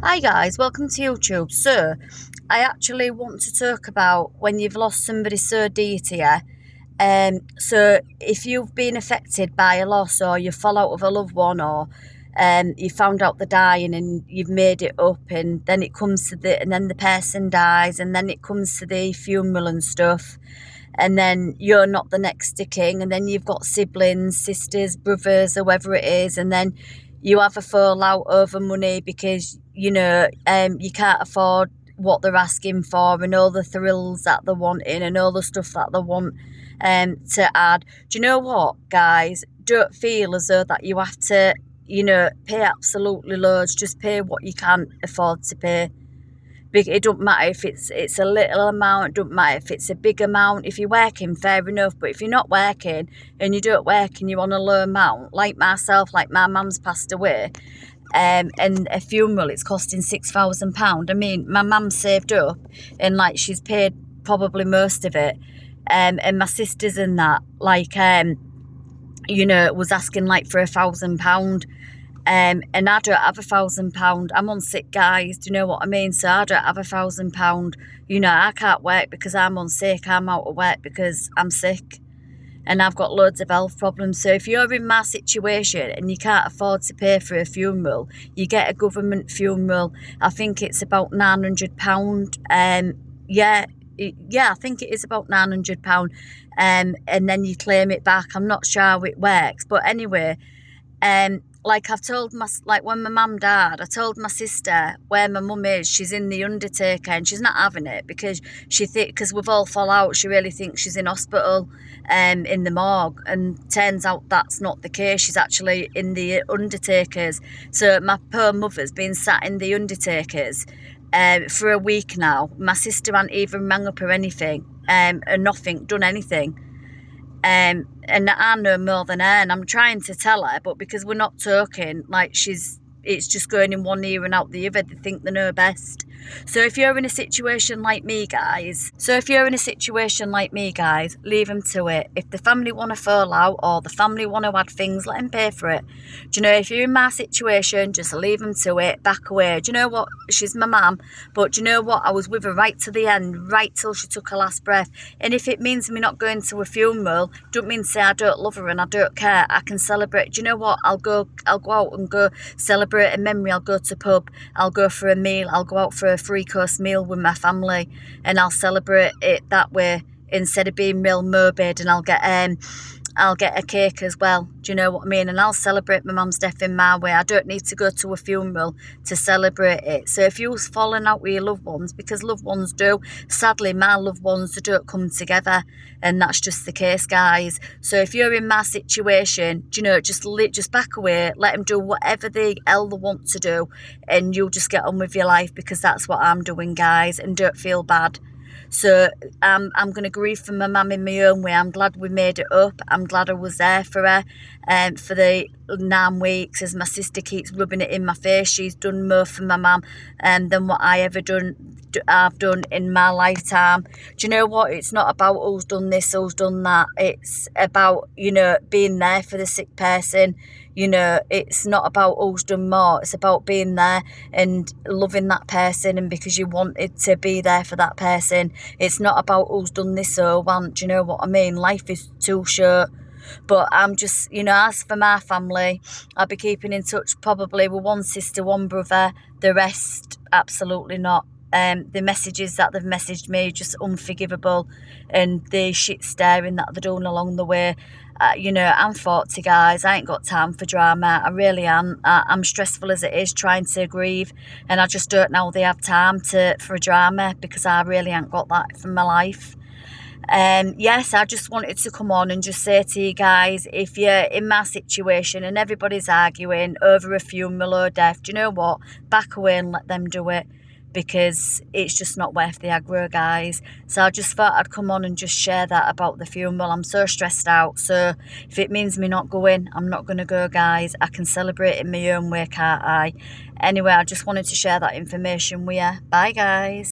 Hi guys, welcome to YouTube. So, I actually want to talk about when you've lost somebody so dear to you. So if you've been affected by a loss, or you fall out with a loved one, or you found out they're dying and you've made it up, and then it comes to and then the person dies, and then it comes to the funeral and stuff, and then you're not the next of kin, and then you've got siblings, sisters, brothers, whoever it is, and then you have a fallout over money because you can't afford what they're asking for, and all the thrills that they're wanting, and all the stuff that they want to add. Do you know what, guys? Don't feel as though that you have to, pay absolutely loads. Just pay what you can afford to pay. It don't matter if it's a little amount. It don't matter if it's a big amount. If you're working, fair enough. But if you're not working and you don't work and you're on a low amount, like myself, like my mum's passed away, and a funeral, it's costing £6,000. I mean, my mum saved up, and like she's paid probably most of it. And my sisters and that, like, was asking like for £1,000. And I don't have £1,000. I'm on sick, guys. Do you know what I mean? So I don't have £1,000. I can't work because I'm on sick. I'm out of work because I'm sick. And I've got loads of health problems. So if you're in my situation and you can't afford to pay for a funeral, you get a government funeral. I think it's about £900. I think it is about £900. And then you claim it back. I'm not sure how it works. But anyway, like I've told when my mum died, I told my sister where my mum is. She's in the undertaker, and she's not having it because because we've all fall out, she really thinks she's in hospital, in the morgue, and turns out that's not the case. She's actually in the undertakers. So my poor mother's been sat in the undertakers for a week now. My sister hasn't even rang up or anything, and nothing, done anything. And I know more than her, and I'm trying to tell her, but because we're not talking, like it's just going in one ear and out the other. They think they know best. So if you're in a situation like me, guys, leave them to it. If the family want to fall out, or the family want to add things, let them pay for it. Do you know, if you're in my situation, just leave them to it, back away. Do you know what? She's my mum, but do you know what? I was with her right to the end, right till she took her last breath. And if it means me not going to a funeral, don't mean to say I don't love her and I don't care. I can celebrate. Do you know what? I'll go out and go celebrate a memory. I'll go to pub, I'll go for a meal, I'll go out for a 3-course meal with my family, and I'll celebrate it that way instead of being real morbid. And I'll get a cake as well. Do you know what I mean? And I'll celebrate my mum's death in my way. I don't need to go to a funeral to celebrate it. So if you're falling out with your loved ones, because loved ones do, sadly, my loved ones, they don't come together, and that's just the case, guys. So if you're in my situation, do you know, just back away, let them do whatever the hell they want to do, and you'll just get on with your life, because that's what I'm doing, guys, and don't feel bad. So I'm going to grieve for my mum in my own way. I'm glad we made it up. I'm glad I was there for her for the 9 weeks, as my sister keeps rubbing it in my face. She's done more for my mum than what I've done in my lifetime. Do you know what? It's not about who's done this, who's done that. It's about, being there for the sick person. It's not about who's done more. It's about being there and loving that person, and because you wanted to be there for that person. It's not about who's done this or want. Do you know what I mean? Life is too short. But I'm just, as for my family, I'll be keeping in touch probably with one sister, one brother. The rest, absolutely not. The messages that they've messaged me, just unforgivable, and the shit staring that they're doing along the way. I'm 40, guys. I ain't got time for drama. I really am. I'm stressful as it is trying to grieve, and I just don't know they have time for drama, because I really ain't got that for my life. Yes, I just wanted to come on and just say to you guys, if you're in my situation and everybody's arguing over a funeral or death, do you know what? Back away and let them do it, because it's just not worth the aggro, guys. So I just thought I'd come on and just share that about the funeral. I'm so stressed out. So if it means me not going, I'm not going to go, guys. I can celebrate in my own way, can't I? Anyway, I just wanted to share that information with you. Bye, guys.